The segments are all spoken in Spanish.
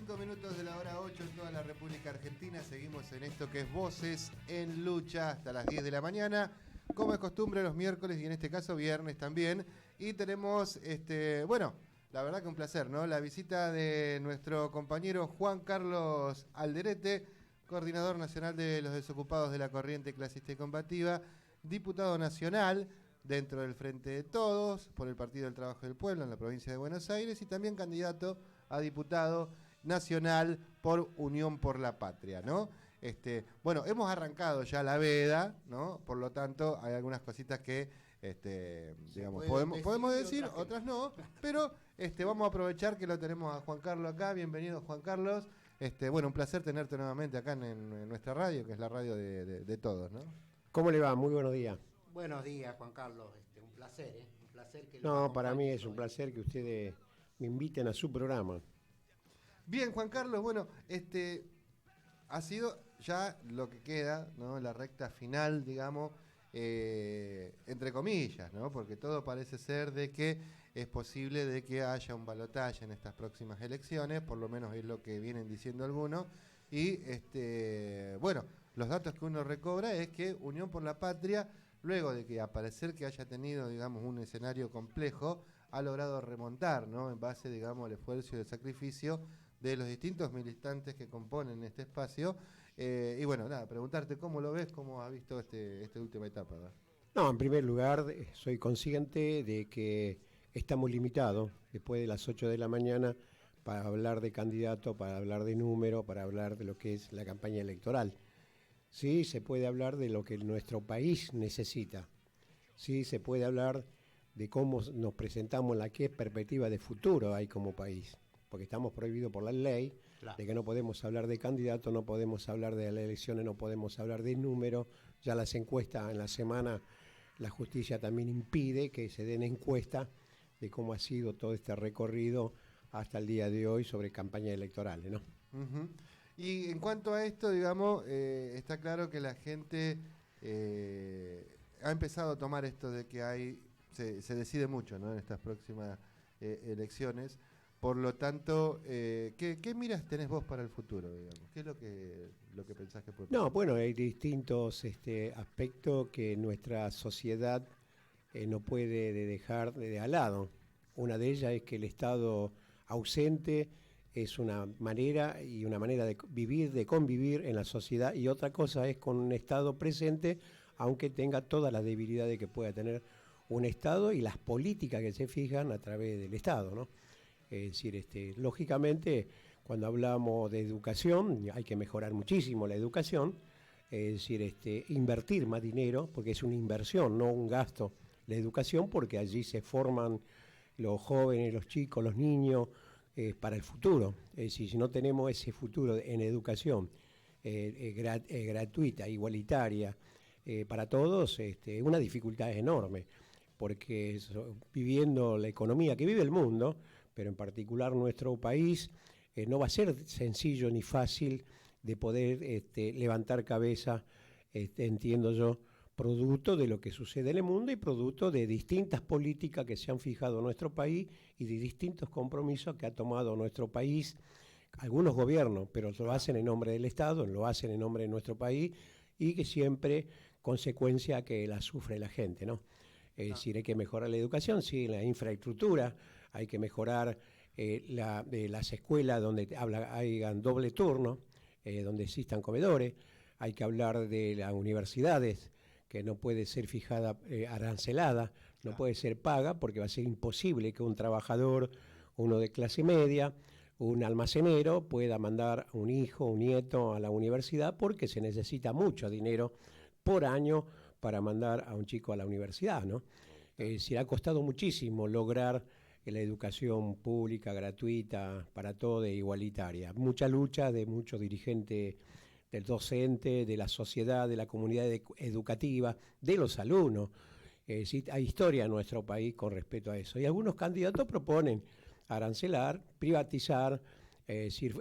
5 minutos de la hora 8 en toda la República Argentina. Seguimos en esto que es Voces en Lucha hasta las 10 de la mañana. Como es costumbre los miércoles y en este caso viernes también. Y tenemos, bueno, la verdad que un placer, ¿no? La visita de nuestro compañero Juan Carlos Alderete, coordinador nacional de los desocupados de la corriente clasista y combativa, diputado nacional dentro del Frente de Todos por el Partido del Trabajo del Pueblo en la provincia de Buenos Aires y también candidato a diputado nacional por Unión por la Patria, ¿no? Bueno, hemos arrancado ya la veda, ¿no? Por lo tanto, hay algunas cositas que, digamos, podemos decir, otras no, pero vamos a aprovechar que lo tenemos a Juan Carlos acá. Bienvenido, Juan Carlos. Bueno, un placer tenerte nuevamente acá en nuestra radio, que es la radio de todos, ¿no? ¿Cómo le va? Muy buenos días. Buenos días, Juan Carlos. Un placer, ¿eh? Un placer que No, para mí es un placer que ustedes me inviten a su programa. Bien, Juan Carlos, bueno, ha sido ya lo que queda, ¿no? La recta final, digamos, entre comillas, ¿no? Porque todo parece ser de que es posible de que haya un balotaje en estas próximas elecciones, por lo menos es lo que vienen diciendo algunos, y bueno, los datos que uno recobra es que Unión por la Patria, luego de que aparecer que haya tenido, digamos, un escenario complejo, ha logrado remontar, ¿no? En base, digamos, al esfuerzo y al sacrificio de los distintos militantes que componen este espacio. Y bueno, nada, preguntarte cómo lo ves, cómo has visto esta última etapa, ¿verdad? No, en primer lugar, soy consciente de que estamos limitados después de las 8 de la mañana para hablar de candidato, para hablar de número, para hablar de lo que es la campaña electoral. Sí, se puede hablar de lo que nuestro país necesita. Sí, se puede hablar de cómo nos presentamos, la qué perspectiva de futuro hay como país. Porque estamos prohibidos por la ley, claro, de que no podemos hablar de candidatos, no podemos hablar de las elecciones, no podemos hablar de números. Ya las encuestas en la semana, la justicia también impide que se den encuestas de cómo ha sido todo este recorrido hasta el día de hoy sobre campañas electorales, ¿no? Uh-huh. Y en cuanto a esto, digamos, está claro que la gente ha empezado a tomar esto de que se decide mucho, ¿no? En estas próximas elecciones. Por lo tanto, ¿qué miras tenés vos para el futuro, digamos? ¿Qué es lo que pensás que puede pasar? No, bueno, hay distintos aspectos que nuestra sociedad no puede dejar de al lado. Una de ellas es que el Estado ausente es una manera de vivir, de convivir en la sociedad, y otra cosa es con un Estado presente, aunque tenga todas las debilidades que pueda tener un Estado y las políticas que se fijan a través del Estado, ¿no? Es decir, lógicamente, cuando hablamos de educación, hay que mejorar muchísimo la educación, es decir, invertir más dinero, porque es una inversión, no un gasto, la educación, porque allí se forman los jóvenes, los chicos, los niños, para el futuro. Es decir, si no tenemos ese futuro en educación gratuita, igualitaria, para todos, una dificultad enorme, porque viviendo la economía que vive el mundo, pero en particular nuestro país, no va a ser sencillo ni fácil de poder levantar cabeza, entiendo yo, producto de lo que sucede en el mundo y producto de distintas políticas que se han fijado en nuestro país y de distintos compromisos que ha tomado nuestro país, algunos gobiernos, pero lo hacen en nombre del Estado, lo hacen en nombre de nuestro país, y que siempre consecuencia que la sufre la gente, ¿no? Es decir, hay que mejorar la educación, sí, la infraestructura, hay que mejorar las escuelas donde hayan doble turno, donde existan comedores, hay que hablar de las universidades, que no puede ser fijada, arancelada, no puede ser paga, porque va a ser imposible que un trabajador, uno de clase media, un almacenero, pueda mandar un hijo, un nieto a la universidad, porque se necesita mucho dinero por año para mandar a un chico a la universidad, ¿no? Es decir, ha costado muchísimo lograr la educación pública, gratuita, para todos e igualitaria. Mucha lucha de muchos dirigentes del docente, de la sociedad, de la comunidad educativa, de los alumnos. Sí, hay historia en nuestro país con respecto a eso. Y algunos candidatos proponen arancelar, privatizar,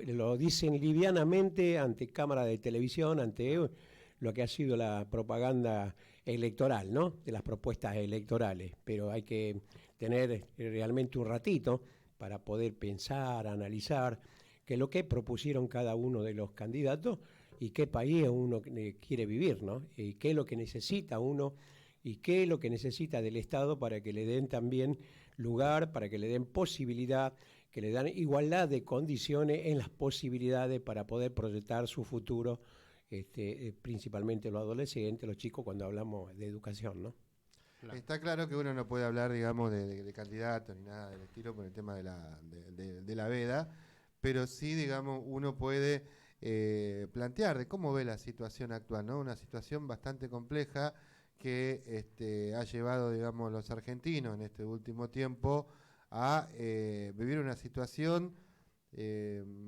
lo dicen livianamente ante cámara de televisión, ante lo que ha sido la propaganda electoral, ¿no? De las propuestas electorales. Pero hay que tener realmente un ratito para poder pensar, analizar qué es lo que propusieron cada uno de los candidatos y qué país uno quiere vivir, ¿no? Y qué es lo que necesita uno y qué es lo que necesita del Estado para que le den también lugar, para que le den posibilidad, que le dan igualdad de condiciones en las posibilidades para poder proyectar su futuro, principalmente los adolescentes, los chicos, cuando hablamos de educación, ¿no? Claro. Está claro que uno no puede hablar, digamos, de candidatos ni nada del estilo por el tema de la veda, pero sí, digamos, uno puede plantear de cómo ve la situación actual, ¿no? Una situación bastante compleja que ha llevado, digamos, los argentinos en este último tiempo a vivir una situación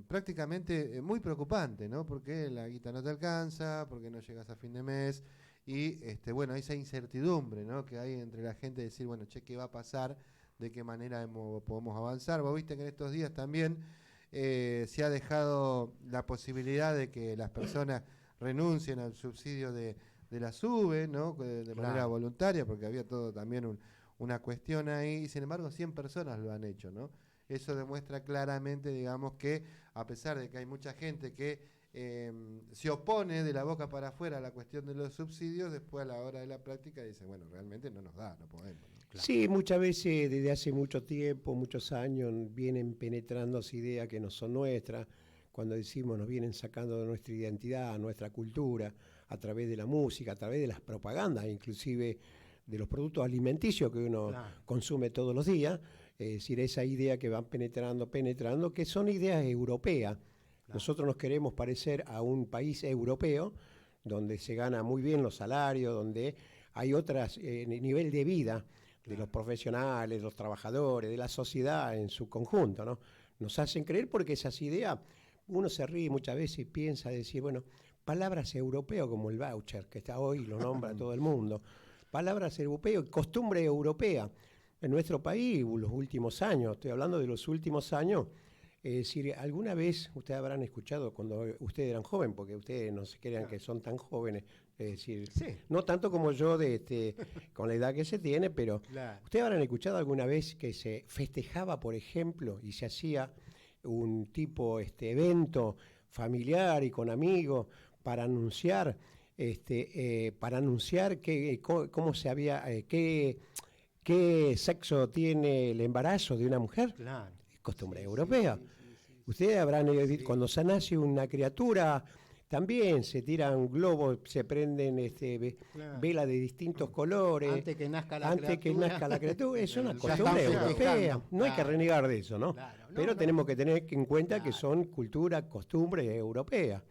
prácticamente muy preocupante, ¿no? Porque la guita no te alcanza, porque no llegas a fin de mes y bueno, esa incertidumbre, ¿no? Que hay entre la gente de decir, bueno, che, ¿qué va a pasar? ¿De qué manera podemos avanzar? Vos viste que en estos días también se ha dejado la posibilidad de que las personas renuncien al subsidio de la SUBE, ¿no? De manera voluntaria, porque había todo también una cuestión ahí, y sin embargo 100 personas lo han hecho, ¿no? Eso demuestra claramente, digamos, que a pesar de que hay mucha gente que se opone de la boca para afuera a la cuestión de los subsidios, después a la hora de la práctica dice, bueno, realmente no nos da, no podemos, ¿no? Claro. Sí, muchas veces desde hace mucho tiempo, muchos años, vienen penetrando ideas que no son nuestras. Cuando decimos nos vienen sacando de nuestra identidad, nuestra cultura, a través de la música, a través de las propagandas, inclusive de los productos alimenticios que uno consume todos los días. Es decir, esa idea que van penetrando, que son ideas europeas. Nosotros nos queremos parecer a un país europeo, donde se gana muy bien los salarios, donde hay otras nivel de vida de los profesionales, de los trabajadores, de la sociedad en su conjunto, ¿no? Nos hacen creer porque esas ideas, uno se ríe muchas veces y piensa, decir, bueno, palabras europeas como el voucher, que está hoy, lo nombra todo el mundo, palabras europeas, costumbre europea. En nuestro país, los últimos años, estoy hablando de los últimos años, es decir, alguna vez ustedes habrán escuchado cuando ustedes eran jóvenes, porque ustedes no se crean que son tan jóvenes, es decir, no tanto como yo con la edad que se tiene, pero ustedes habrán escuchado alguna vez que se festejaba, por ejemplo, y se hacía un tipo evento familiar y con amigos para anunciar cómo se había qué sexo tiene el embarazo de una mujer. Claro. Costumbre europea. Sí. Ustedes habrán cuando se nace una criatura, también se tiran globos, se prenden velas de distintos colores. Antes que nazca la criatura. Es una costumbre europea. No hay que renegar de eso, ¿no? Pero tenemos que tener en cuenta que son cultura, costumbres europeas.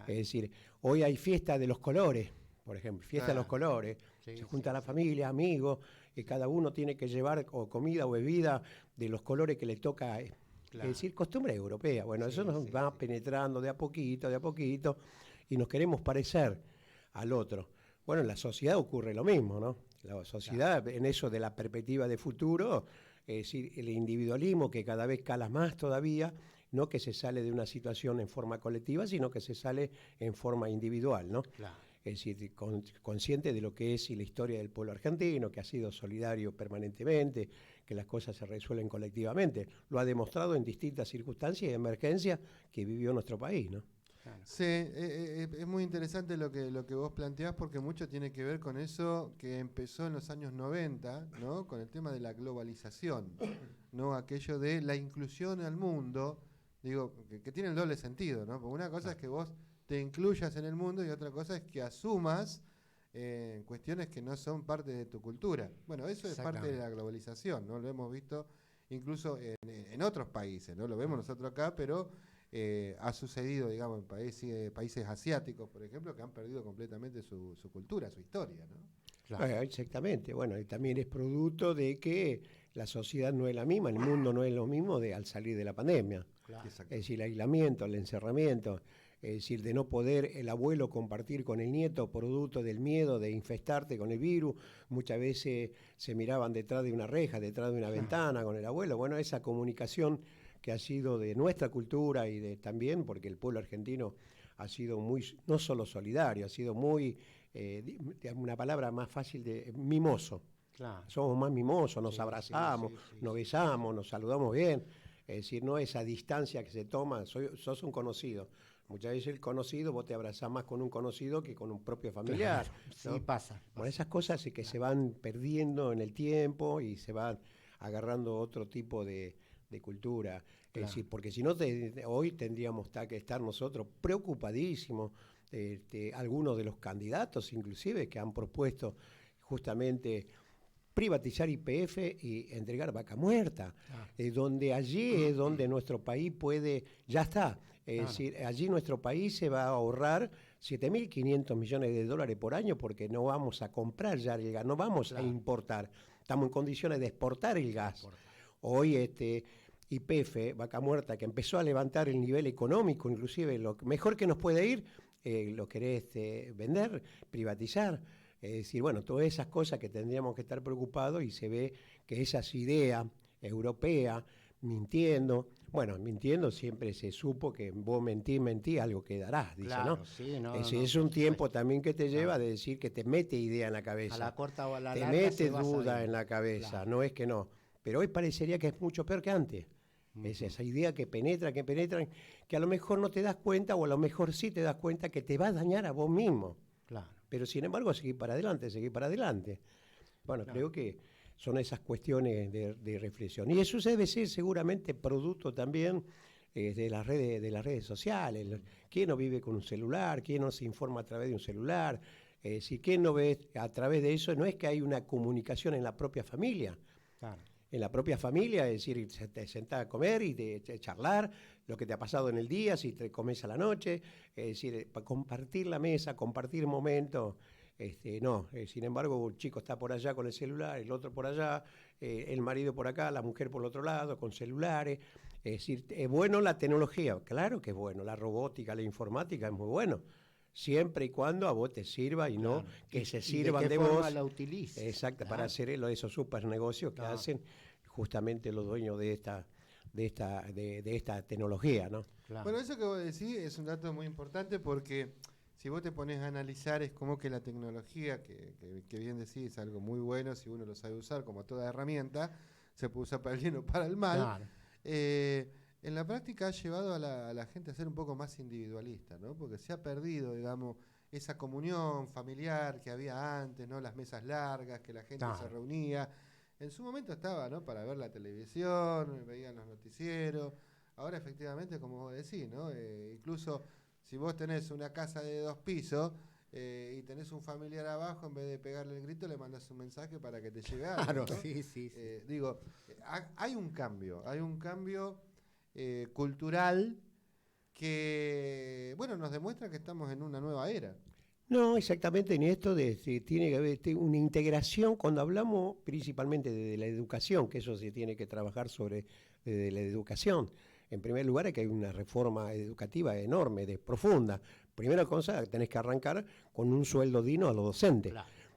Es decir, hoy hay fiesta de los colores, por ejemplo, fiesta de los colores. Se junta la familia, amigos, y cada uno tiene que llevar o comida o bebida de los colores que le toca. Es decir, costumbre europea. Bueno, eso nos va penetrando de a poquito, y nos queremos parecer al otro. Bueno, en la sociedad ocurre lo mismo, ¿no? La sociedad, en eso de la perspectiva de futuro, es decir, el individualismo que cada vez cala más todavía, no que se sale de una situación en forma colectiva, sino que se sale en forma individual, ¿no? Claro. Es decir, consciente de lo que es y la historia del pueblo argentino, que ha sido solidario permanentemente, que las cosas se resuelven colectivamente. Lo ha demostrado en distintas circunstancias y emergencias que vivió nuestro país, ¿no? Claro. Sí, es muy interesante lo que vos planteás, porque mucho tiene que ver con eso que empezó en los años 90, ¿no? Con el tema de la globalización, ¿no? Aquello de la inclusión al mundo, digo, que tiene el doble sentido, ¿no? Porque una cosa es que vos te incluyas en el mundo y otra cosa es que asumas cuestiones que no son parte de tu cultura. Bueno, eso es parte de la globalización, ¿no? Lo hemos visto incluso en otros países, ¿no? Lo vemos nosotros acá, pero ha sucedido, digamos, en países asiáticos, por ejemplo, que han perdido completamente su cultura, su historia, ¿no? Claro. Exactamente. Bueno, y también es producto de que la sociedad no es la misma, el mundo no es lo mismo al salir de la pandemia. Claro. Es decir, el aislamiento, el encerramiento. Es decir, de no poder el abuelo compartir con el nieto producto del miedo de infestarte con el virus. Muchas veces se miraban detrás de una reja, detrás de una ventana con el abuelo. Bueno, esa comunicación que ha sido de nuestra cultura y también porque el pueblo argentino ha sido muy, no solo solidario, ha sido muy, una palabra más fácil mimoso. Claro. Somos más mimosos, nos abrazamos, nos besamos, nos saludamos bien. Es decir, no esa distancia que se toma, sos un conocido. Muchas veces el conocido, vos te abrazás más con un conocido que con un propio familiar. Claro, ¿no? sí, pasa. Bueno, esas cosas que se van perdiendo en el tiempo y se van agarrando otro tipo de cultura. Claro. Es decir, porque si no, hoy tendríamos que estar nosotros preocupadísimos. Algunos de los candidatos, inclusive, que han propuesto justamente privatizar YPF y entregar vaca muerta, donde allí es donde nuestro país puede, ya está, es decir, allí nuestro país se va a ahorrar 7.500 millones de dólares por año porque no vamos a comprar ya el gas, no vamos a importar, estamos en condiciones de exportar el gas. Hoy YPF, vaca muerta, que empezó a levantar el nivel económico, inclusive lo mejor que nos puede ir, lo querés vender, privatizar. Es decir, bueno, todas esas cosas que tendríamos que estar preocupados y se ve que esas ideas europeas, mintiendo siempre se supo que vos mentí, algo quedará, dice, Claro, ¿no? sí, no, Es un tiempo también que te lleva de decir que te mete idea en la cabeza. A la corta o a la te larga mete se va duda sabiendo. en la cabeza, Claro. no es que no. Pero hoy parecería que es mucho peor que antes. Es esa idea que penetra, que a lo mejor no te das cuenta o a lo mejor sí te das cuenta que te va a dañar a vos mismo. Claro. Pero sin embargo, seguir para adelante. Bueno, creo que son esas cuestiones de reflexión. Y eso debe ser seguramente producto también de las redes sociales. ¿Quién no vive con un celular? ¿Quién no se informa a través de un celular? ¿Quién no ve a través de eso? No es que hay una comunicación en la propia familia. Claro. En la propia familia, es decir, te sentás a comer y te charlar lo que te ha pasado en el día, si te comes a la noche, es decir, compartir la mesa, compartir momentos, no. Sin embargo, un chico está por allá con el celular, el otro por allá, el marido por acá, la mujer por el otro lado, con celulares. Es decir, es bueno la tecnología, claro que es bueno, la robótica, la informática es muy bueno, siempre y cuando a vos te sirva y no que se sirvan de vos. La utilices. Exacto, para hacer esos super negocios que hacen justamente los dueños de esta tecnología, ¿no? Claro. Bueno, eso que vos decís es un dato muy importante porque si vos te pones a analizar es como que la tecnología, que bien decís, es algo muy bueno si uno lo sabe usar como toda herramienta, se puede usar para el bien o para el mal. Claro. En la práctica ha llevado a la gente a ser un poco más individualista, ¿no? Porque se ha perdido, digamos, esa comunión familiar que había antes, ¿no? Las mesas largas, que la gente se reunía. En su momento estaba, ¿no? Para ver la televisión, veían los noticieros. Ahora efectivamente, como vos decís, ¿no? Incluso si vos tenés una casa de 2 pisos y tenés un familiar abajo, en vez de pegarle el grito, le mandás un mensaje para que te lleve algo, Claro, ¿no? sí. Digo, hay un cambio cultural que, bueno, nos demuestra que estamos en una nueva era. No, exactamente en esto tiene que haber una integración cuando hablamos principalmente de la educación, que eso se tiene que trabajar sobre de la educación. En primer lugar, es que hay una reforma educativa enorme, profunda. Primera cosa, tenés que arrancar con un sueldo digno a los docentes,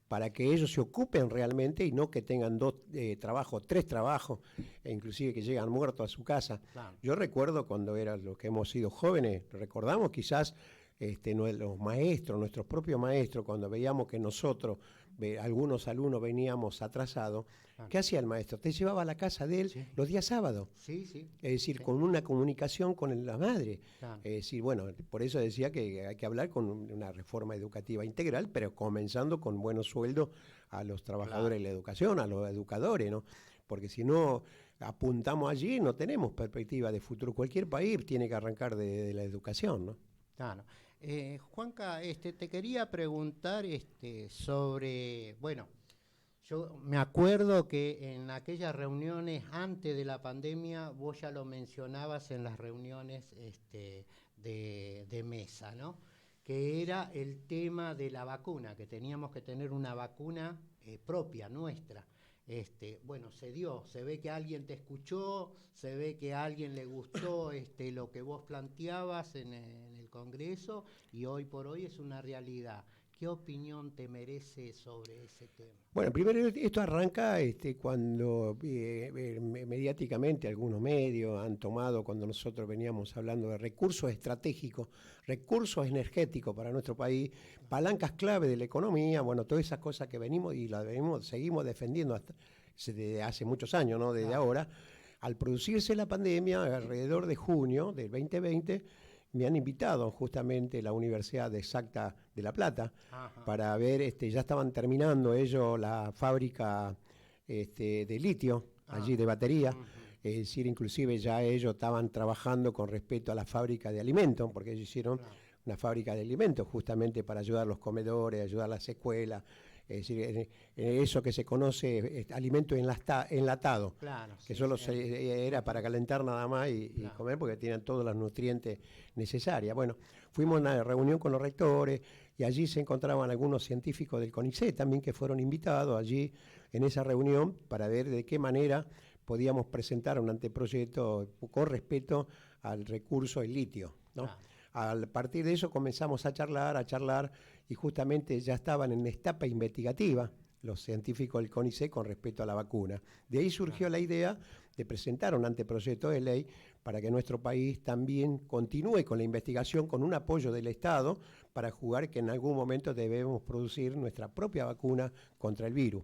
para que ellos se ocupen realmente y no que tengan 2 trabajos, 3 trabajos, e inclusive que llegan muertos a su casa. Claro. Yo recuerdo cuando eran los que hemos sido jóvenes, recordamos quizás los maestros, nuestros propios maestros, cuando veíamos que nosotros, algunos alumnos veníamos atrasados, ¿qué hacía el maestro? Te llevaba a la casa de él los días sábados. Sí. Es decir, con una comunicación con la madre. Claro. Es decir, bueno, por eso decía que hay que hablar con una reforma educativa integral, pero comenzando con buenos sueldos a los trabajadores de la educación, a los educadores, ¿no? Porque si no apuntamos allí, no tenemos perspectiva de futuro. Cualquier país tiene que arrancar de la educación, ¿no? Claro. Juanca, te quería preguntar sobre, bueno, yo me acuerdo que en aquellas reuniones antes de la pandemia, vos ya lo mencionabas en las reuniones de mesa, ¿no? Que era el tema de la vacuna, que teníamos que tener una vacuna propia, nuestra. Bueno, se ve que alguien te escuchó, se ve que a alguien le gustó lo que vos planteabas en el Congreso y hoy por hoy es una realidad. ¿Qué opinión te merece sobre ese tema? Bueno, primero esto arranca cuando mediáticamente algunos medios han tomado, cuando nosotros veníamos hablando de recursos estratégicos, recursos energéticos para nuestro país, palancas clave de la economía, bueno, todas esas cosas que venimos y seguimos defendiendo desde hace muchos años, ¿no? Desde ahora, al producirse la pandemia, alrededor de junio del 2020, me han invitado justamente la Universidad de Exacta de La Plata para ver, ya estaban terminando ellos la fábrica de litio, allí de batería. Es decir, inclusive ya ellos estaban trabajando con respecto a la fábrica de alimentos, porque ellos hicieron una fábrica de alimentos justamente para ayudar a los comedores, ayudar a las escuelas. Es decir, en eso que se conoce alimento enlatado, que solo era para calentar nada más y comer, porque tenían todos los nutrientes necesarios. Bueno, fuimos a una reunión con los rectores y allí se encontraban algunos científicos del CONICET también que fueron invitados allí en esa reunión para ver de qué manera podíamos presentar un anteproyecto con respecto al recurso del litio, ¿no? A partir de eso comenzamos a charlar, y justamente ya estaban en etapa investigativa los científicos del CONICET con respecto a la vacuna. De ahí surgió la idea de presentar un anteproyecto de ley para que nuestro país también continúe con la investigación con un apoyo del Estado para jugar que en algún momento debemos producir nuestra propia vacuna contra el virus.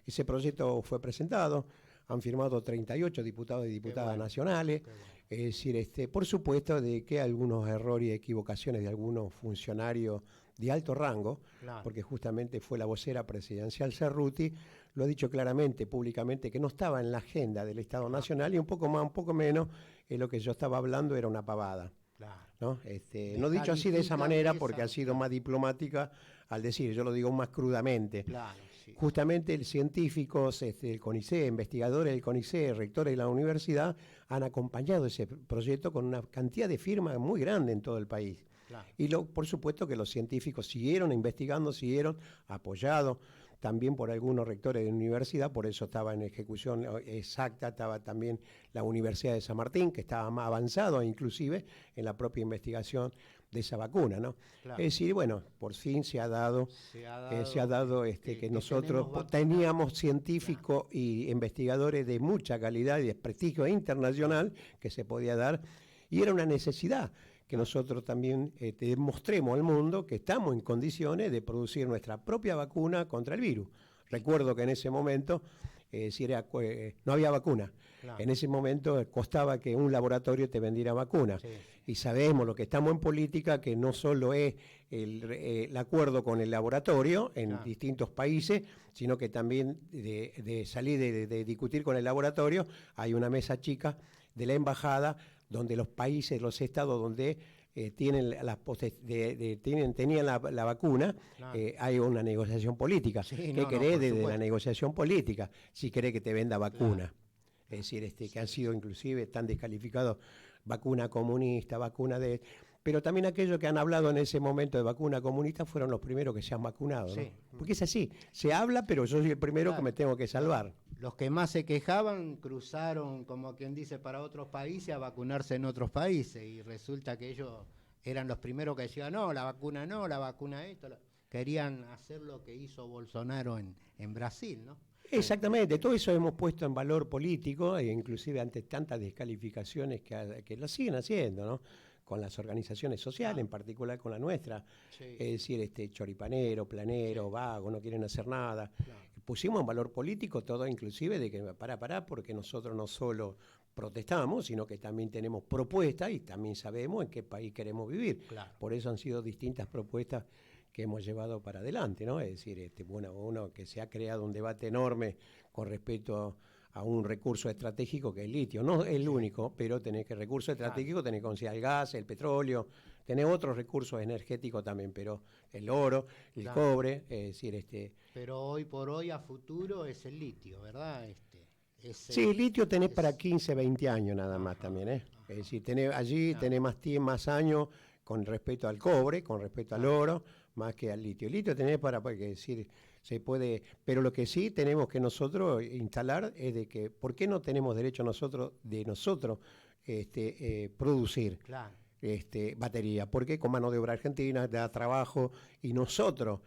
Ese proyecto fue presentado, han firmado 38 diputados y diputadas nacionales. Es decir, por supuesto de que algunos errores y equivocaciones de algunos funcionarios de alto rango, porque justamente fue la vocera presidencial Cerruti, lo ha dicho claramente, públicamente, que no estaba en la agenda del Estado Nacional, y un poco más, un poco menos, lo que yo estaba hablando era una pavada. ¿No? No dicho así de esa manera, porque ha sido más diplomática al decir, yo lo digo más crudamente. Justamente el científicos, el CONICET, investigadores del CONICET, rectores de la universidad, han acompañado ese proyecto con una cantidad de firmas muy grande en todo el país. Y por supuesto que los científicos siguieron investigando, siguieron apoyados también por algunos rectores de la universidad, por eso estaba en ejecución exacta, estaba también la Universidad de San Martín, que estaba más avanzado inclusive en la propia investigación de esa vacuna, ¿no? Es decir, bueno, por fin se ha dado que nosotros teníamos científicos y investigadores de mucha calidad y de prestigio internacional que se podía dar, y era una necesidad que nosotros también demostremos al mundo que estamos en condiciones de producir nuestra propia vacuna contra el virus. Recuerdo que en ese momento no había vacuna. En ese momento costaba que un laboratorio te vendiera vacuna. Y sabemos lo que estamos en política, que no solo es el acuerdo con el laboratorio en distintos países, sino que también de salir de discutir con el laboratorio, hay una mesa chica de la embajada donde los países, los estados donde tenían la vacuna, hay una negociación política. ¿Qué querés desde la negociación política? Si querés que te venda vacuna. Es decir, que han sido inclusive tan descalificados, vacuna comunista, vacuna de... Pero también aquellos que han hablado en ese momento de vacuna comunista fueron los primeros que se han vacunado, ¿no? Porque es así, se habla, pero yo soy el primero que me tengo que salvar. Los que más se quejaban cruzaron, como quien dice, para otros países a vacunarse en otros países, y resulta que ellos eran los primeros que decían, no, la vacuna esto. Querían hacer lo que hizo Bolsonaro en Brasil, ¿no? Exactamente, todo eso hemos puesto en valor político, e inclusive ante tantas descalificaciones que lo siguen haciendo, ¿no? Con las organizaciones sociales, en particular con la nuestra, es decir, choripanero, planero, vago, no quieren hacer nada. Pusimos en valor político todo, inclusive de que porque nosotros no solo protestamos, sino que también tenemos propuestas y también sabemos en qué país queremos vivir. Por eso han sido distintas propuestas que hemos llevado para adelante, ¿no? Es decir, uno que se ha creado un debate enorme con respecto a un recurso estratégico que es el litio. No es el único, pero recurso estratégico tenés que considerar el gas, el petróleo, tenés otros recursos energéticos también, pero el oro, el cobre, es decir, Pero hoy por hoy, a futuro, es el litio, ¿verdad? Sí, el litio tenés para 15, 20 años nada más también, ¿eh? Es decir, tenés más años con respecto al cobre, con respecto al oro, más que al litio. El litio tenés porque decir, se puede, pero lo que sí tenemos que nosotros instalar es de que, ¿por qué no tenemos derecho nosotros producir batería? Porque con mano de obra argentina da trabajo, y nosotros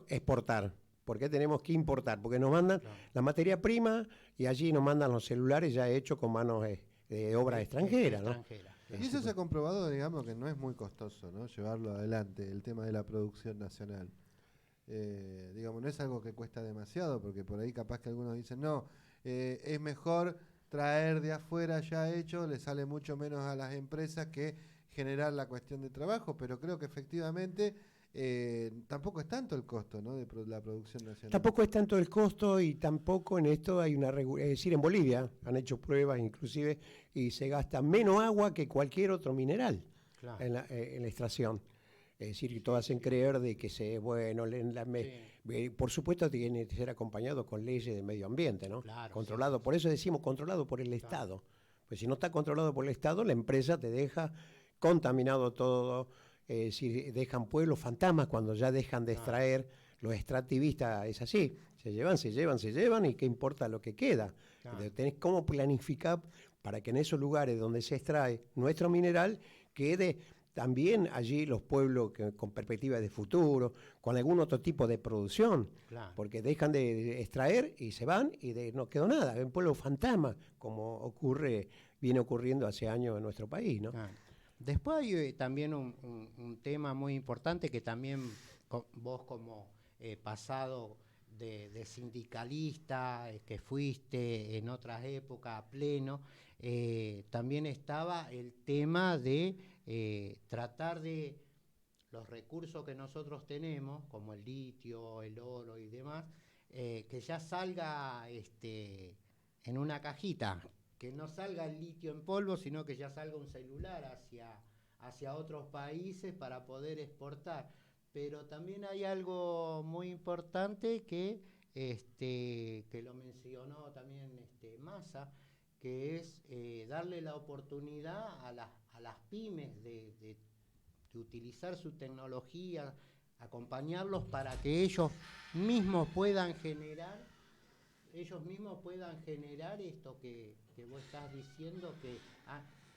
exportar. ¿Por qué tenemos que importar? Porque nos mandan la materia prima y allí nos mandan los celulares ya hechos con manos de obra extranjera, ¿no? Y eso se ha comprobado, digamos, que no es muy costoso, ¿no? Llevarlo adelante, el tema de la producción nacional. Digamos, no es algo que cuesta demasiado, porque por ahí capaz que algunos dicen, no, es mejor traer de afuera ya hecho le sale mucho menos a las empresas que generar la cuestión de trabajo, pero creo que efectivamente tampoco es tanto el costo, ¿no?, de la producción nacional. Tampoco es tanto el costo y tampoco en esto hay una es decir, en Bolivia han hecho pruebas inclusive y se gasta menos agua que cualquier otro mineral Claro. en la extracción. Es decir, que todas hacen creer de que por supuesto tiene que ser acompañado con leyes de medio ambiente, ¿no? Claro, Controlado, por eso decimos controlado por el Estado. Pues si no está controlado por el Estado, la empresa te deja contaminado todo, si dejan pueblos fantasmas cuando ya dejan de extraer, los extractivistas es así, se llevan y qué importa lo que queda. Claro. Tenés cómo planificar para que en esos lugares donde se extrae nuestro mineral quede también allí los pueblos con perspectiva de futuro, con algún otro tipo de producción, Claro. porque dejan de extraer y se van y no quedó nada, es un pueblo fantasma, como viene ocurriendo hace años en nuestro país, ¿no? Claro. Después hay también un tema muy importante que también vos como pasado de sindicalista, que fuiste en otras épocas a pleno, también estaba el tema de tratar de los recursos que nosotros tenemos, como el litio, el oro y demás, que ya salga en una cajita, que no salga el litio en polvo, sino que ya salga un celular hacia otros países para poder exportar. Pero también hay algo muy importante que lo mencionó también Massa, que es darle la oportunidad a las pymes de utilizar su tecnología, acompañarlos para que ellos mismos puedan generar esto que vos estás diciendo, que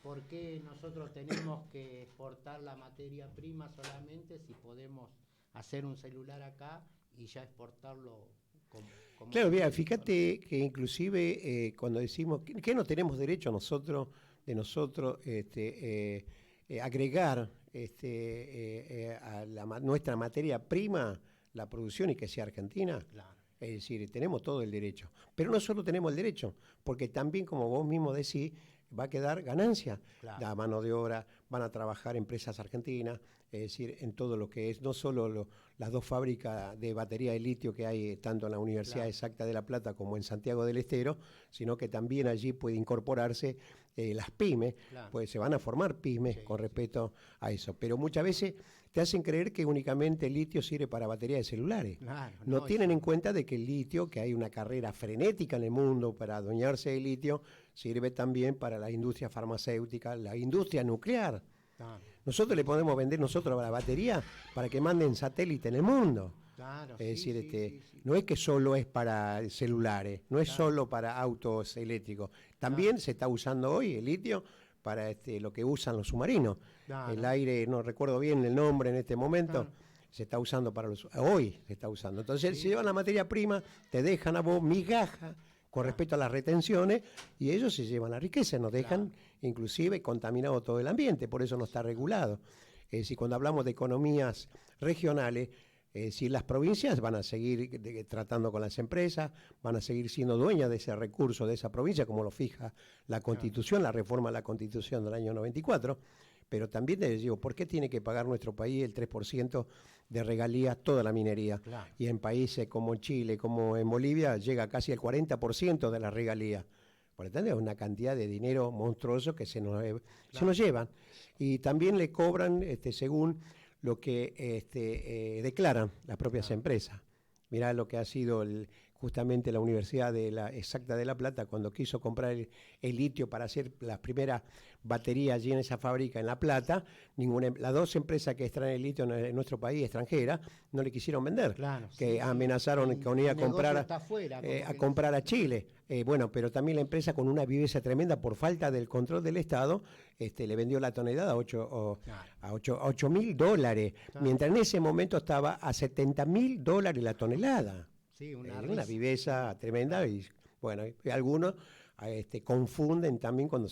¿por qué nosotros tenemos que exportar la materia prima solamente si podemos hacer un celular acá y ya exportarlo como Claro, mira, fíjate que inclusive cuando decimos que no tenemos derecho nosotros agregar a nuestra materia prima la producción y que sea argentina. Claro. Es decir, tenemos todo el derecho. Pero no solo tenemos el derecho, porque también, como vos mismo decís, va a quedar ganancia. Claro. La mano de obra, van a trabajar empresas argentinas, es decir, en todo lo que es, no solo las 2 fábricas de batería de litio que hay tanto en la Universidad Claro. Exacta de La Plata como en Santiago del Estero, sino que también allí puede incorporarse las pymes, Claro. pues se van a formar pymes con respecto a eso. Pero muchas veces te hacen creer que únicamente el litio sirve para baterías de celulares. Claro, No tienen en cuenta de que el litio, que hay una carrera frenética en el mundo para adueñarse del litio, sirve también para la industria farmacéutica, la industria nuclear. Claro. Nosotros le podemos vender la batería para que manden satélite en el mundo. Claro, Es decir, sí. no es que solo es para celulares, no es solo para autos eléctricos. También se está usando hoy el litio para lo que usan los submarinos. Claro. El aire, no recuerdo bien el nombre en este momento, Claro. se está usando hoy se está usando. Entonces, si llevan la materia prima, te dejan a vos migaja con respecto a las retenciones y ellos se llevan la riqueza, nos dejan inclusive contaminado todo el ambiente, por eso no está regulado. Es decir, cuando hablamos de economías regionales, si las provincias van a seguir tratando con las empresas, van a seguir siendo dueñas de ese recurso de esa provincia, como lo fija la Constitución, la reforma de la Constitución del año 94, pero también les digo, ¿por qué tiene que pagar nuestro país el 3% de regalías toda la minería? Claro. Y en países como Chile, como en Bolivia, llega casi el 40% de la regalía. Por lo tanto, es una cantidad de dinero monstruoso que se nos llevan. Y también le cobran según lo que declaran las propias empresas. Mirá lo que ha sido justamente la Universidad Exacta de La Plata cuando quiso comprar el litio para hacer las primeras baterías allí en esa fábrica en La Plata. Las 2 empresas que extraen el litio en nuestro país, extranjeras, no le quisieron vender. Claro, que amenazaron con ir a comprar a Chile. Bueno, pero también la empresa, con una viveza tremenda por falta del control del Estado, le vendió la tonelada a $8.000, mientras en ese momento estaba a $70.000 la tonelada. Sí, una viveza tremenda y bueno, algunos confunden también cuando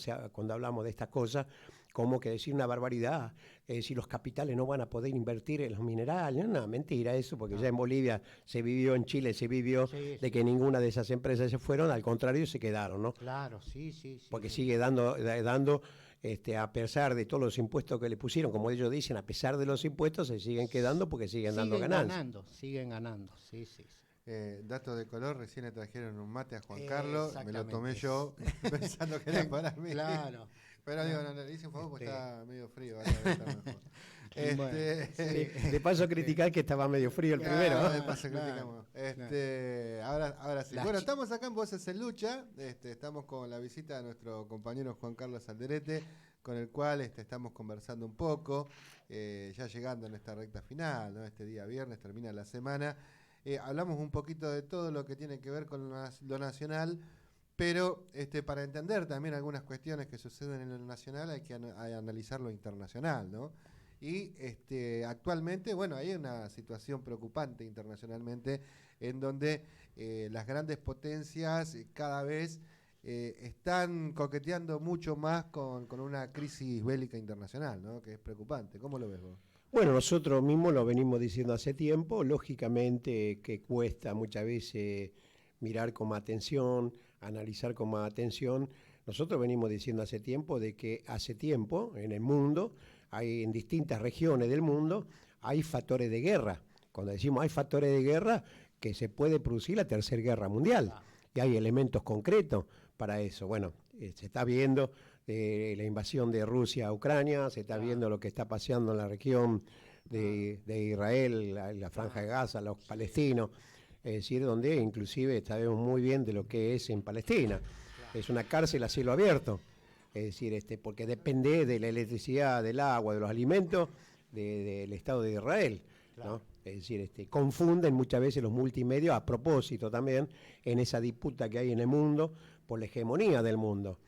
hablamos de estas cosas como que decir una barbaridad, si los capitales no van a poder invertir en los minerales, no, mentira eso, porque ya en Bolivia se vivió, en Chile se vivió, de que ninguna de esas empresas se fueron, al contrario se quedaron, ¿no? Claro, sí. Porque sigue dando a pesar de todos los impuestos que le pusieron, como ellos dicen, a pesar de los impuestos se siguen quedando porque siguen dando ganancias. Siguen ganando, sí. Dato de color, recién le trajeron un mate a Juan Carlos, me lo tomé yo pensando que era para mí. Claro. Pero digo, no, le hice un favor porque está medio frío, ahora debe estar mejor. Bueno, de paso criticar que estaba medio frío el primero. De paso criticamos. Ahora sí. Bueno, estamos acá en Voces en Lucha, estamos con la visita de nuestro compañero Juan Carlos Alderete, con el cual estamos conversando un poco, ya llegando en esta recta final, ¿no? Este día viernes termina la semana. Hablamos un poquito de todo lo que tiene que ver con lo nacional, pero para entender también algunas cuestiones que suceden en lo nacional hay que analizar lo internacional, ¿no? Y actualmente, bueno, hay una situación preocupante internacionalmente en donde las grandes potencias cada vez están coqueteando mucho más con una crisis bélica internacional, ¿no? Que es preocupante. ¿Cómo lo ves vos? Bueno, nosotros mismos lo venimos diciendo hace tiempo, lógicamente que cuesta muchas veces mirar con más atención, analizar con más atención. Nosotros venimos diciendo hace tiempo de que hace tiempo en el mundo, en distintas regiones del mundo, hay factores de guerra. Cuando decimos hay factores de guerra, que se puede producir la Tercera Guerra Mundial. Y hay elementos concretos para eso. Bueno, se está viendo la invasión de Rusia a Ucrania, se está viendo lo que está pasando en la región de Israel, la Franja de Gaza, los palestinos, es decir, donde inclusive sabemos muy bien de lo que es en Palestina. Es una cárcel a cielo abierto, es decir, porque depende de la electricidad, del agua, de los alimentos del Estado de Israel, ¿no? Es decir, confunden muchas veces los multimedios a propósito también en esa disputa que hay en el mundo por la hegemonía del mundo.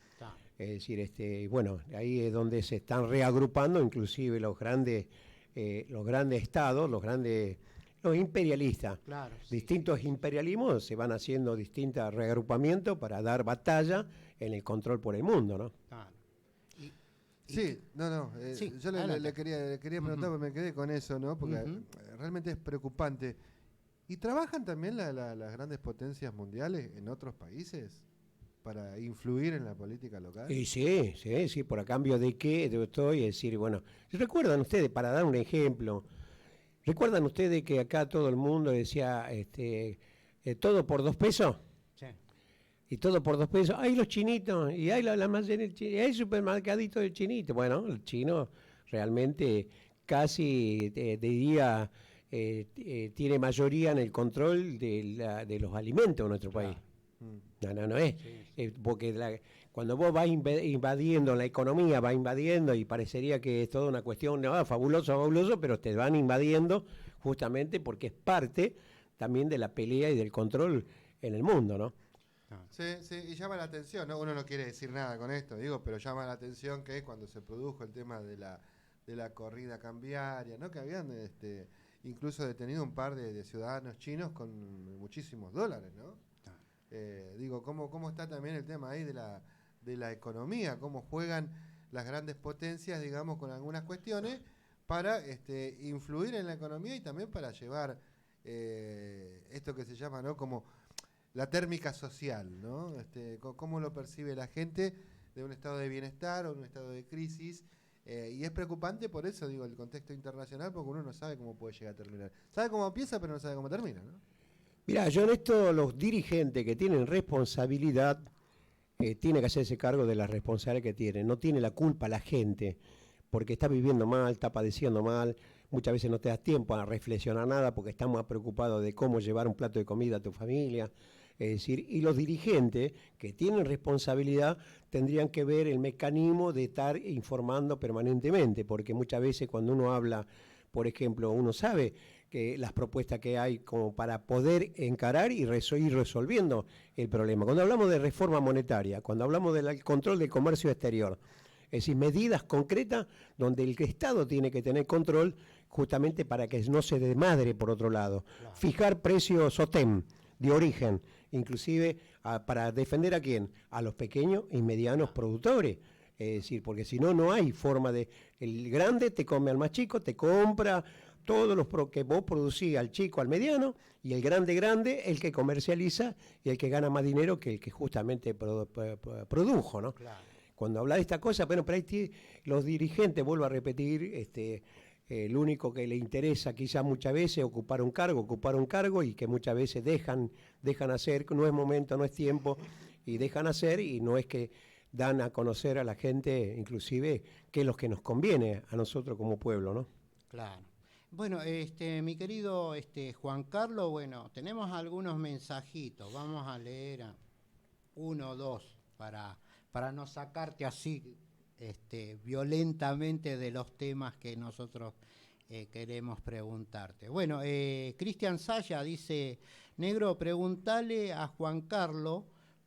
Es decir, bueno, ahí es donde se están reagrupando inclusive los grandes estados, los imperialistas. Claro, distintos imperialismos se van haciendo distintos reagrupamientos para dar batalla en el control por el mundo, ¿no? Claro. Yo le quería preguntar, porque me quedé con eso, ¿no? Porque realmente es preocupante. ¿Y trabajan también las grandes potencias mundiales en otros países para influir en la política local? Y sí, por a cambio de qué estoy, es decir, bueno, ¿recuerdan ustedes, para dar un ejemplo, recuerdan ustedes que acá todo el mundo decía, todo por 2 pesos? Sí. Y todo por 2 pesos, hay los chinitos, y hay la almacén, y hay supermercadito del chinito. Bueno, el chino realmente casi diría tiene mayoría en el control de los alimentos en nuestro país. No es. Porque cuando vos vas invadiendo la economía, va invadiendo y parecería que es toda una cuestión fabuloso, pero te van invadiendo justamente porque es parte también de la pelea y del control en el mundo, ¿no? Sí, y llama la atención, ¿no? Uno no quiere decir nada con esto, pero llama la atención que cuando se produjo el tema de la corrida cambiaria, ¿no? Que habían incluso detenido un par de ciudadanos chinos con muchísimos dólares, ¿no? ¿Cómo está también el tema ahí de la economía? ¿Cómo juegan las grandes potencias, digamos, con algunas cuestiones para influir en la economía y también para llevar esto que se llama, ¿no? Como la térmica social, ¿no? ¿Cómo lo percibe la gente de un estado de bienestar o un estado de crisis? Y es preocupante por eso, el contexto internacional, porque uno no sabe cómo puede llegar a terminar. Sabe cómo empieza, pero no sabe cómo termina, ¿no? Mirá, yo en esto, los dirigentes que tienen responsabilidad, tienen que hacerse cargo de la responsabilidad que tienen. No tiene la culpa la gente, porque está viviendo mal, está padeciendo mal. Muchas veces no te das tiempo a reflexionar nada porque estás más preocupado de cómo llevar un plato de comida a tu familia. Es decir, y los dirigentes que tienen responsabilidad tendrían que ver el mecanismo de estar informando permanentemente, porque muchas veces cuando uno habla, por ejemplo, uno sabe que las propuestas que hay como para poder encarar y ir resolviendo el problema. Cuando hablamos de reforma monetaria, cuando hablamos del control del comercio exterior, es decir, medidas concretas donde el Estado tiene que tener control justamente para que no se desmadre por otro lado. Claro. Fijar precios SOTEM de origen, inclusive para defender a quién, a los pequeños y medianos productores. Es decir, porque si no, no hay forma de... El grande te come al más chico, te compra todos los que vos producís al chico, al mediano, y el grande, el que comercializa y el que gana más dinero que el que justamente produjo, ¿no? Claro. Cuando habla de esta cosa, bueno, pero ahí los dirigentes, vuelvo a repetir, lo único que le interesa quizás muchas veces es ocupar un cargo y que muchas veces dejan hacer, no es momento, no es tiempo, y dejan hacer, y no es que dan a conocer a la gente, inclusive, qué es lo que nos conviene a nosotros como pueblo, ¿no? Claro. Bueno, mi querido Juan Carlos, bueno, tenemos algunos mensajitos, vamos a leer uno o dos para no sacarte así violentamente de los temas que nosotros queremos preguntarte. Bueno, Cristian Saya dice, Negro, preguntale a Juan Carlos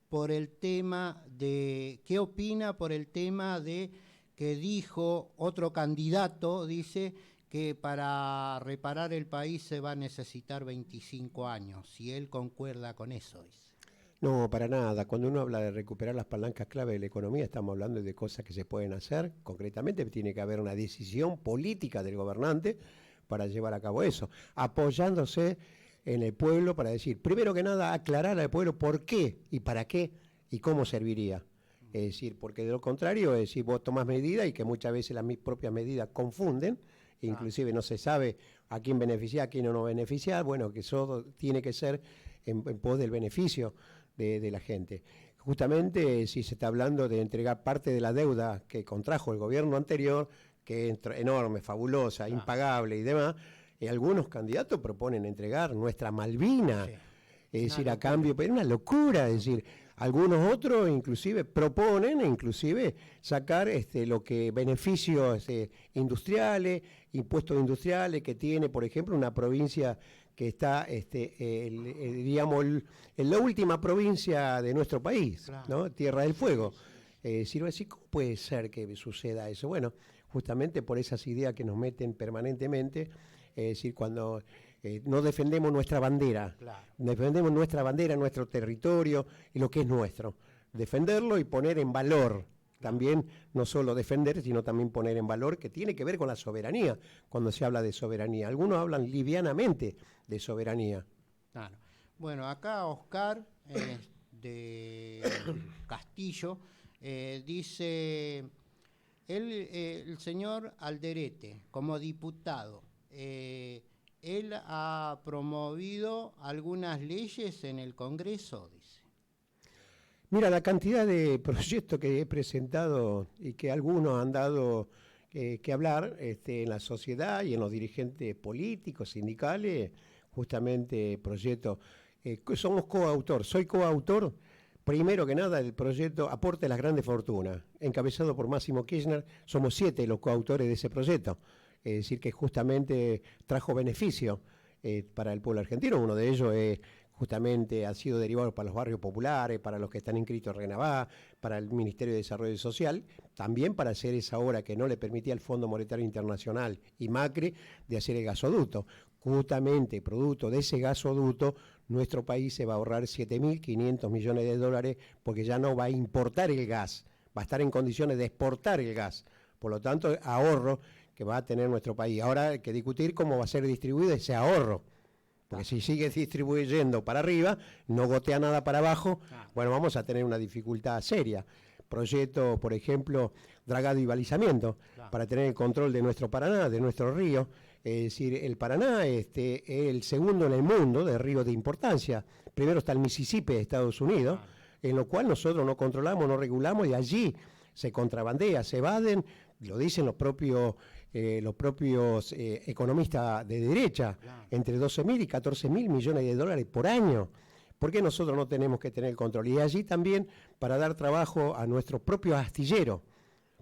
por el tema de, ¿qué opina por el tema de que dijo otro candidato, dice que para reparar el país se va a necesitar 25 años, si él concuerda con eso, dice. No, para nada. Cuando uno habla de recuperar las palancas clave de la economía, estamos hablando de cosas que se pueden hacer. Concretamente, tiene que haber una decisión política del gobernante para llevar a cabo eso, apoyándose en el pueblo para decir, primero que nada, aclarar al pueblo por qué y para qué y cómo serviría. Es decir, porque de lo contrario, es decir, vos tomás medidas y que muchas veces las propias medidas confunden, inclusive no se sabe a quién beneficiar, a quién no beneficiar, bueno, que eso tiene que ser en pos del beneficio de la gente. Justamente si se está hablando de entregar parte de la deuda que contrajo el gobierno anterior, que es enorme, fabulosa, impagable y demás, algunos candidatos proponen entregar nuestra Malvina, es decir, a cambio, pero es una locura, es decir, algunos otros inclusive proponen, sacar lo que beneficios industriales, impuestos industriales que tiene, por ejemplo, una provincia que está, digamos, en la última provincia de nuestro país, claro, ¿no? Tierra del Fuego. ¿Cómo puede ser que suceda eso? Bueno, justamente por esas ideas que nos meten permanentemente, es decir, cuando no defendemos nuestra bandera, claro, defendemos nuestra bandera, nuestro territorio y lo que es nuestro. Defenderlo y poner en valor. También no solo defender, sino también poner en valor, que tiene que ver con la soberanía, cuando se habla de soberanía. Algunos hablan livianamente de soberanía. Claro. Bueno, acá Oscar de Castillo dice, el señor Alderete, como diputado, él ha promovido algunas leyes en el Congreso, dice. Mira, la cantidad de proyectos que he presentado y que algunos han dado que hablar en la sociedad y en los dirigentes políticos, sindicales, justamente proyectos. Somos coautor, soy coautor, primero que nada, del proyecto Aporte a las Grandes Fortunas, encabezado por Máximo Kirchner. Somos 7 los coautores de ese proyecto, es decir, que justamente trajo beneficio para el pueblo argentino. Uno de ellos es... justamente ha sido derivado para los barrios populares, para los que están inscritos en Renavá, para el Ministerio de Desarrollo Social, también para hacer esa obra que no le permitía el Fondo Monetario Internacional y Macri de hacer el gasoducto. Justamente, producto de ese gasoducto, nuestro país se va a ahorrar 7.500 millones de dólares porque ya no va a importar el gas, va a estar en condiciones de exportar el gas. Por lo tanto, ahorro que va a tener nuestro país. Ahora hay que discutir cómo va a ser distribuido ese ahorro. Porque si sigue distribuyendo para arriba, no gotea nada para abajo, bueno, vamos a tener una dificultad seria. Proyecto, por ejemplo, dragado y balizamiento, para tener el control de nuestro Paraná, de nuestro río. Es decir, el Paraná es el segundo en el mundo de ríos de importancia. Primero está el Mississippi de Estados Unidos, en lo cual nosotros no controlamos, no regulamos, y allí se contrabandea, se evaden, lo dicen los propios economistas de derecha, entre 12.000 y 14.000 millones de dólares por año. ¿Por qué nosotros no tenemos que tener el control? Y allí también para dar trabajo a nuestros propios astilleros.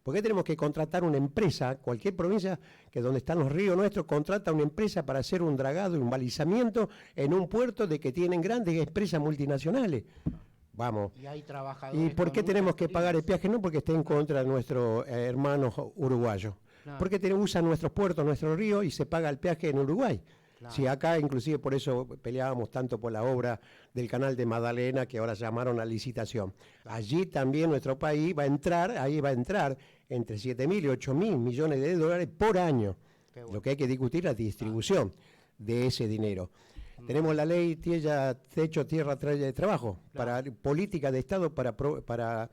¿Por qué tenemos que contratar una empresa? Cualquier provincia que donde están los ríos nuestros contrata una empresa para hacer un dragado y un balizamiento en un puerto de que tienen grandes empresas multinacionales. Vamos. Y hay trabajadores. ¿Y por qué tenemos que pagar el peaje? No porque esté en contra de nuestros hermanos uruguayos. Claro. Porque usan nuestros puertos, nuestros ríos y se paga el peaje en Uruguay. Claro. Si acá, inclusive por eso peleábamos tanto por la obra del canal de Magdalena, que ahora llamaron a licitación. Claro. Allí también nuestro país ahí va a entrar entre 7.000 y 8.000 millones de dólares por año. Qué bueno. Lo que hay que discutir es la distribución de ese dinero. Mm. Tenemos la ley Techo, Tierra, Trabajo, Claro. para política de Estado para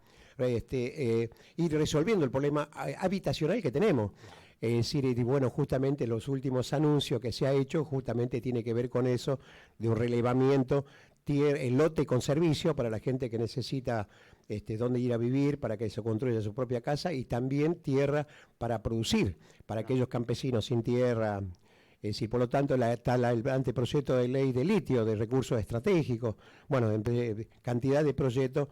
ir resolviendo el problema habitacional que tenemos. Es decir, y bueno, justamente los últimos anuncios que se ha hecho justamente tiene que ver con eso, de un relevamiento, el lote con servicio para la gente que necesita dónde ir a vivir, para que se construya su propia casa, y también tierra para producir, para aquellos campesinos sin tierra. Es decir, por lo tanto, está el anteproyecto de ley de litio, de recursos estratégicos, bueno, cantidad de proyectos.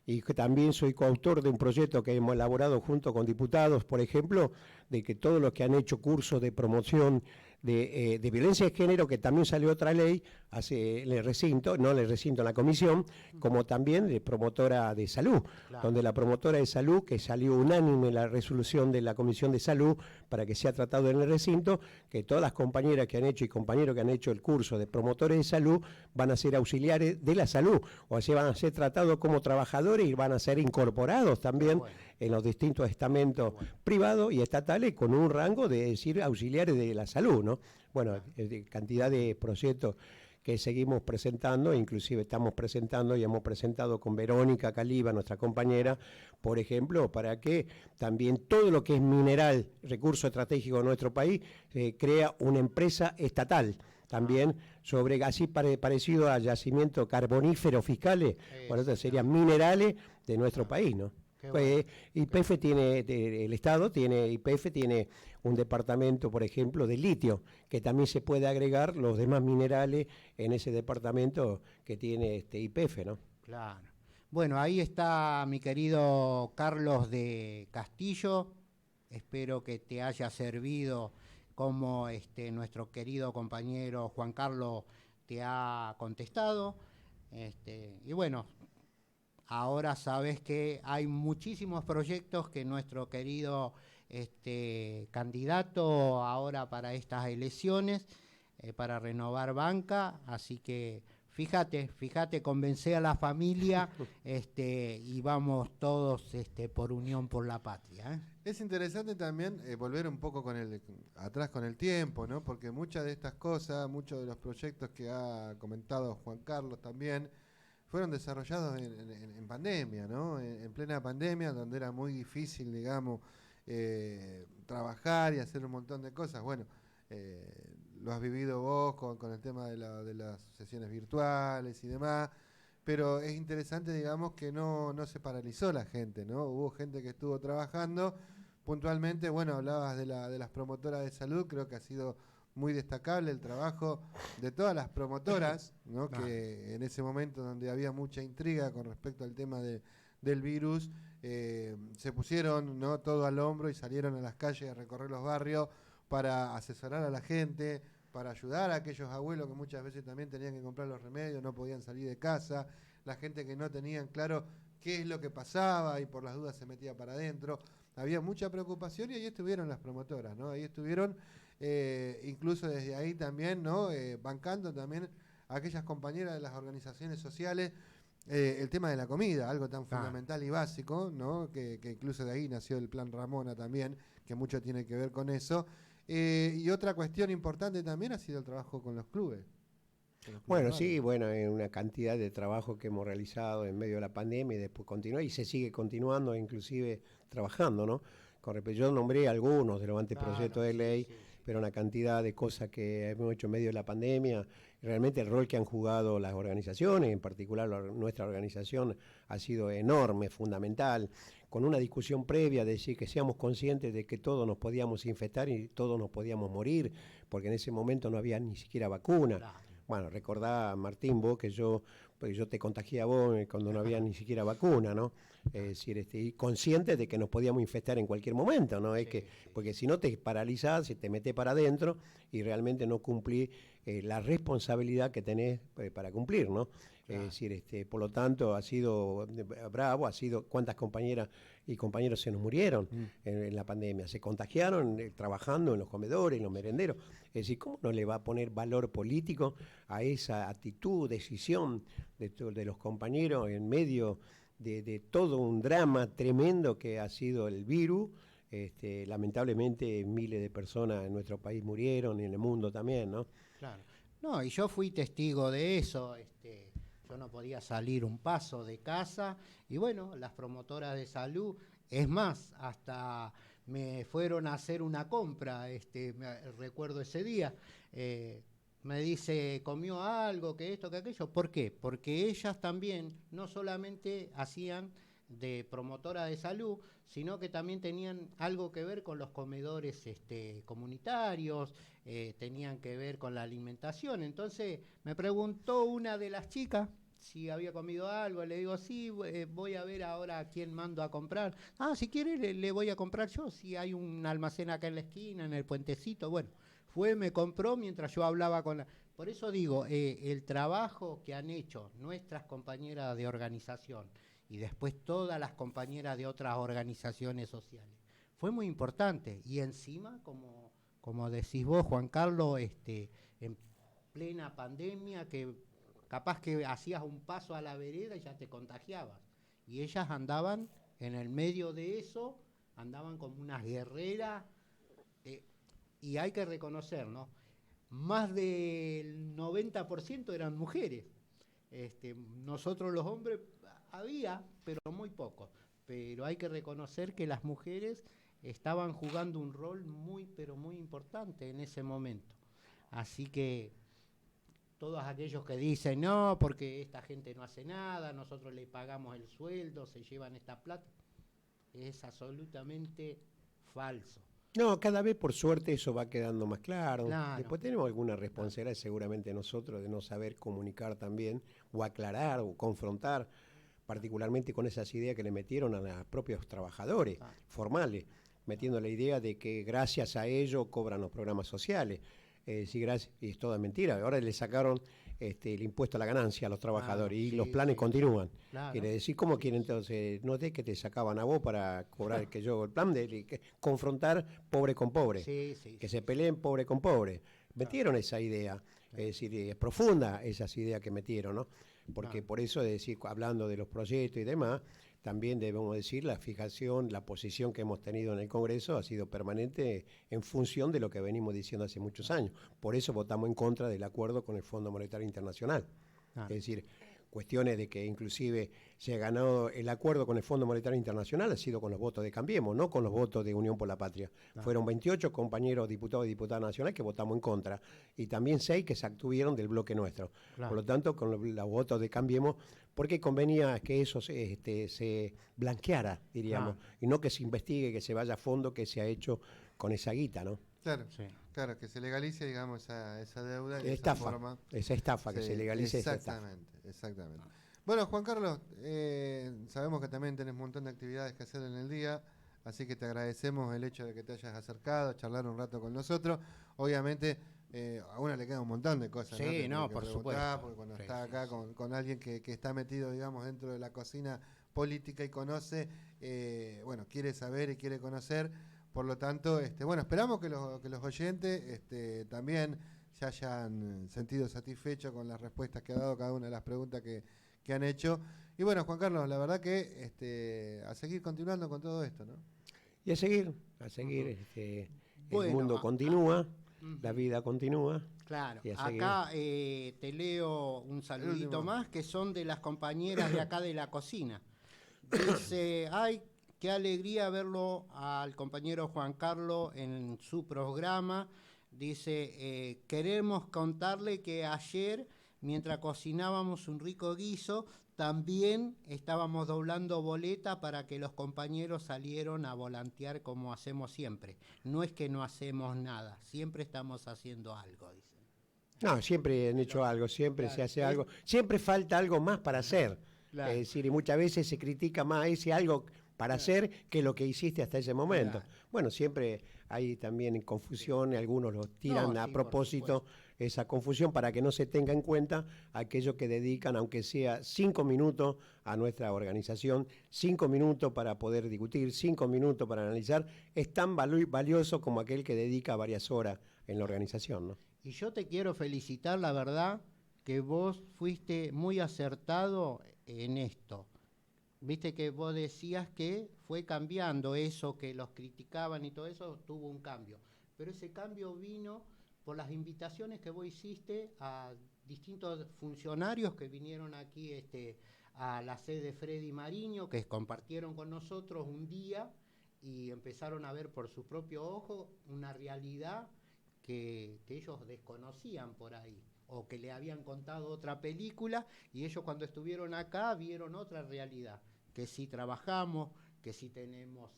Y también soy coautor de un proyecto que hemos elaborado junto con diputados, por ejemplo, de que todos los que han hecho cursos de promoción de violencia de género, que también salió otra ley en el recinto, no en el recinto, en la comisión, como también de promotora de salud, Claro. donde la promotora de salud, que salió unánime la resolución de la Comisión de Salud para que sea tratado en el recinto, que todas las compañeras que han hecho y compañeros que han hecho el curso de promotores de salud van a ser auxiliares de la salud, o sea, van a ser tratados como trabajadores y van a ser incorporados también Bueno. en los distintos estamentos privados y estatales con un rango de decir auxiliares de la salud, ¿no? Bueno, cantidad de proyectos que seguimos presentando, inclusive estamos presentando y hemos presentado con Verónica Caliba, nuestra compañera, por ejemplo, para que también todo lo que es mineral, recurso estratégico de nuestro país, crea una empresa estatal. También sobre así parecido a yacimientos carboníferos fiscales, bueno, estos serían minerales de nuestro país, ¿no? Bueno. YPF el Estado YPF tiene un departamento, por ejemplo, de litio, que también se puede agregar los demás minerales en ese departamento que tiene YPF, ¿no? Claro. Bueno, ahí está mi querido Carlos de Castillo. Espero que te haya servido como nuestro querido compañero Juan Carlos te ha contestado. Y bueno, ahora sabes que hay muchísimos proyectos que nuestro querido candidato ahora para estas elecciones, para renovar banca, así que fíjate, convence a la familia y vamos todos por unión por la patria. Es interesante también volver un poco atrás con el tiempo, ¿no? Porque muchas de estas cosas, muchos de los proyectos que ha comentado Juan Carlos también, fueron desarrollados en pandemia, ¿no? En plena pandemia, donde era muy difícil, digamos, trabajar y hacer un montón de cosas. Bueno, lo has vivido vos con el tema de las sesiones virtuales y demás, pero es interesante, digamos, que no se paralizó la gente, ¿no? Hubo gente que estuvo trabajando puntualmente. Bueno, hablabas de las promotoras de salud, creo que ha sido muy destacable el trabajo de todas las promotoras, ¿no? Claro. Que en ese momento donde había mucha intriga con respecto al tema del virus, se pusieron, ¿no?, todo al hombro y salieron a las calles a recorrer los barrios para asesorar a la gente, para ayudar a aquellos abuelos que muchas veces también tenían que comprar los remedios, no podían salir de casa, la gente que no tenían claro qué es lo que pasaba y por las dudas se metía para adentro. Había mucha preocupación y ahí estuvieron las promotoras, ¿no? Ahí estuvieron incluso desde ahí también, ¿no? Bancando también a aquellas compañeras de las organizaciones sociales el tema de la comida, algo tan fundamental y básico, ¿no? Que incluso de ahí nació el Plan Ramona también, que mucho tiene que ver con eso. Y otra cuestión importante también ha sido el trabajo con los clubes. Bueno, sí, bueno, una cantidad de trabajo que hemos realizado en medio de la pandemia y después continúa y se sigue continuando, inclusive trabajando, ¿no? Yo nombré algunos de los anteproyectos de ley, pero una cantidad de cosas que hemos hecho en medio de la pandemia. Realmente el rol que han jugado las organizaciones, en particular nuestra organización, ha sido enorme, fundamental, con una discusión previa de decir que seamos conscientes de que todos nos podíamos infectar y todos nos podíamos morir, porque en ese momento no había ni siquiera vacuna. Claro. Bueno, recordá, Martín, vos que yo te contagié a vos cuando no había ni siquiera vacuna, ¿no? Es decir, y conscientes de que nos podíamos infectar en cualquier momento, ¿no? Porque si no te paralizás, se te metes para adentro y realmente no cumplís la responsabilidad que tenés para cumplir, ¿no? Es decir, por lo tanto, ha sido bravo, ha sido cuántas compañeras y compañeros se nos murieron en la pandemia, se contagiaron trabajando en los comedores, en los merenderos. Es decir, ¿cómo no le va a poner valor político a esa actitud, decisión de los compañeros en medio de todo un drama tremendo que ha sido el virus? Lamentablemente miles de personas en nuestro país murieron y en el mundo también, ¿no? Claro. No, y yo fui testigo de eso. Yo no podía salir un paso de casa y bueno, las promotoras de salud, es más, hasta me fueron a hacer una compra, recuerdo ese día, me dice, comió algo, que esto, que aquello. ¿Por qué? Porque ellas también no solamente hacían de promotora de salud, sino que también tenían algo que ver con los comedores comunitarios, tenían que ver con la alimentación. Entonces me preguntó una de las chicas si había comido algo, le digo, sí, voy a ver ahora a quién mando a comprar. Ah, si quiere le voy a comprar yo, si hay un almacén acá en la esquina, en el puentecito. Bueno, me compró mientras yo hablaba con la... Por eso digo, el trabajo que han hecho nuestras compañeras de organización y después todas las compañeras de otras organizaciones sociales fue muy importante. Y encima, como decís vos, Juan Carlos, en plena pandemia, que capaz que hacías un paso a la vereda y ya te contagiabas. Y ellas andaban en el medio de eso, andaban como unas guerreras, y hay que reconocer, ¿no? Más del 90% eran mujeres. Nosotros los hombres había, pero muy pocos. Pero hay que reconocer que las mujeres estaban jugando un rol muy, pero muy importante en ese momento. Así que todos aquellos que dicen, no, porque esta gente no hace nada, nosotros le pagamos el sueldo, se llevan esta plata, es absolutamente falso. No, cada vez por suerte eso va quedando más claro. Claro. Después tenemos alguna responsabilidad seguramente nosotros de no saber comunicar también, o aclarar, o confrontar, particularmente con esas ideas que le metieron a los propios trabajadores formales, metiendo la idea de que gracias a ello cobran los programas sociales. Sí, gracias, y es toda mentira. Ahora le sacaron el impuesto a la ganancia a los trabajadores y los planes continúan. Claro. Quiere decir, ¿cómo quieren entonces? No es que te sacaban a vos para cobrar que yo el plan de confrontar pobre con pobre, que se peleen pobre con pobre. Metieron esa idea, es decir, es profunda esas ideas que metieron, ¿no? Porque por eso, es decir, hablando de los proyectos y demás, también debemos decir la fijación, la posición que hemos tenido en el Congreso ha sido permanente en función de lo que venimos diciendo hace muchos años. Por eso votamos en contra del acuerdo con el Fondo Monetario Internacional. Es decir, cuestiones de que inclusive se ha ganado el acuerdo con el Fondo Monetario Internacional ha sido con los votos de Cambiemos, no con los votos de Unión por la Patria. Fueron 28 compañeros diputados y diputadas nacionales que votamos en contra y también 6 que se abstuvieron del bloque nuestro. Por lo tanto, con los votos de Cambiemos, porque convenía que eso se blanqueara, diríamos, y no que se investigue, que se vaya a fondo, que se ha hecho con esa guita, ¿no? Claro, claro, que se legalice, digamos, esa deuda. Esa estafa, que se legalice esa estafa. Exactamente. Bueno, Juan Carlos, sabemos que también tenés un montón de actividades que hacer en el día, así que te agradecemos el hecho de que te hayas acercado, charlar un rato con nosotros. Obviamente, a uno le queda un montón de cosas. Sí, no, por supuesto. Porque cuando está acá con alguien que está metido, digamos, dentro de la cocina política y conoce, bueno, quiere saber y quiere conocer. Por lo tanto, bueno, esperamos que los oyentes también se hayan sentido satisfechos con las respuestas que ha dado cada una de las preguntas que han hecho. Y bueno, Juan Carlos, la verdad que a seguir continuando con todo esto, ¿no? Y a seguir, el mundo continúa, la vida continúa. Claro, acá te leo un saludito más, que son de las compañeras de acá de la cocina. Dice, ay, qué alegría verlo al compañero Juan Carlos en su programa. Dice, queremos contarle que ayer, mientras cocinábamos un rico guiso, también estábamos doblando boleta para que los compañeros salieron a volantear como hacemos siempre. No es que no hacemos nada, siempre estamos haciendo algo, dicen. No, siempre han hecho algo, siempre se hace algo. Siempre falta algo más para hacer. Es decir, y muchas veces se critica más ese algo para hacer que lo que hiciste hasta ese momento. Claro. Bueno, siempre hay también confusión, algunos lo tiran No, a sí, propósito esa confusión para que no se tenga en cuenta aquellos que dedican, aunque sea 5 minutos a nuestra organización, 5 minutos para poder discutir, 5 minutos para analizar, es tan valioso como aquel que dedica varias horas en la organización, ¿no? Y yo te quiero felicitar, la verdad, que vos fuiste muy acertado en esto. Viste que vos decías que fue cambiando eso, que los criticaban y todo eso, tuvo un cambio. Pero ese cambio vino por las invitaciones que vos hiciste a distintos funcionarios que vinieron aquí a la sede Freddy Mariño, que compartieron con nosotros un día y empezaron a ver por su propio ojo una realidad que ellos desconocían por ahí, o que le habían contado otra película, y ellos cuando estuvieron acá vieron otra realidad, que sí trabajamos, que sí tenemos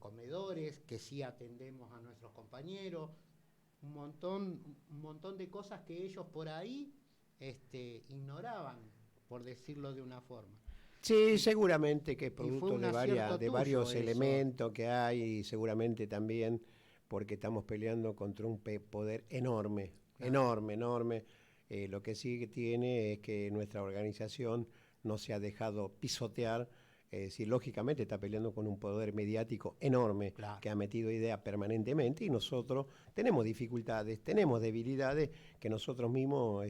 comedores, que sí atendemos a nuestros compañeros, un montón de cosas que ellos por ahí ignoraban, por decirlo de una forma. Sí, seguramente que es Y fue producto un de, acierto de tuyo varios eso. elementos que hay y seguramente también porque estamos peleando contra un poder enorme, Claro. enorme. Lo que sí que tiene es que nuestra organización no se ha dejado pisotear. Sí, lógicamente está peleando con un poder mediático enorme Claro. que ha metido ideas permanentemente y nosotros tenemos dificultades, tenemos debilidades que nosotros mismos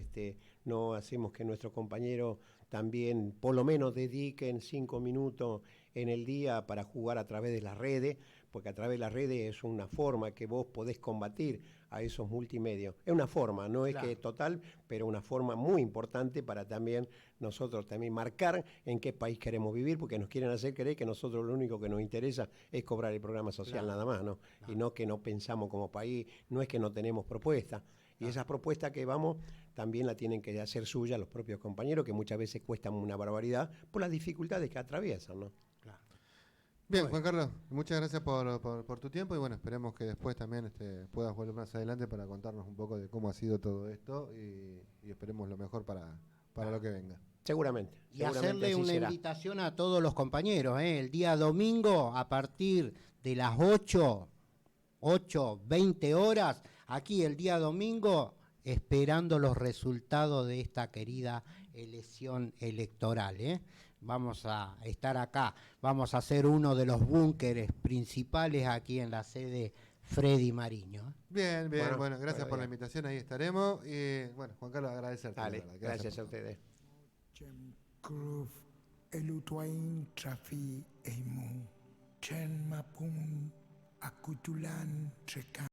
no hacemos que nuestros compañeros también por lo menos dediquen 5 minutos en el día para jugar a través de las redes, porque a través de las redes es una forma que vos podés combatir a esos multimedios. Es una forma, no es Claro. que es total, pero una forma muy importante para también nosotros también marcar en qué país queremos vivir, porque nos quieren hacer creer que nosotros lo único que nos interesa es cobrar el programa social, Claro. nada más, ¿no? Claro. Y no que no pensamos como país, no es que no tenemos propuestas. Y esas propuestas que vamos también la tienen que hacer suya los propios compañeros, que muchas veces cuestan una barbaridad por las dificultades que atraviesan, ¿no? Claro. Bien, Bueno. Juan Carlos, muchas gracias por tu tiempo y bueno, esperemos que después también puedas volver más adelante para contarnos un poco de cómo ha sido todo esto y esperemos lo mejor para lo que venga. Seguramente. Y seguramente hacerle así una será. invitación a todos los compañeros, el día domingo a partir de las 8:20 horas, aquí el día domingo, esperando los resultados de esta querida elección electoral. Vamos a estar acá, vamos a ser uno de los búnkeres principales aquí en la sede Freddy Mariño. Bien, bueno, gracias por la bien. invitación, ahí estaremos y bueno, Juan Carlos, agradecerte. Dale, la verdad, gracias a por todo. ustedes. Jem Groove Elutwain Trafi Eimu Chen Mapun Akutulan Trekan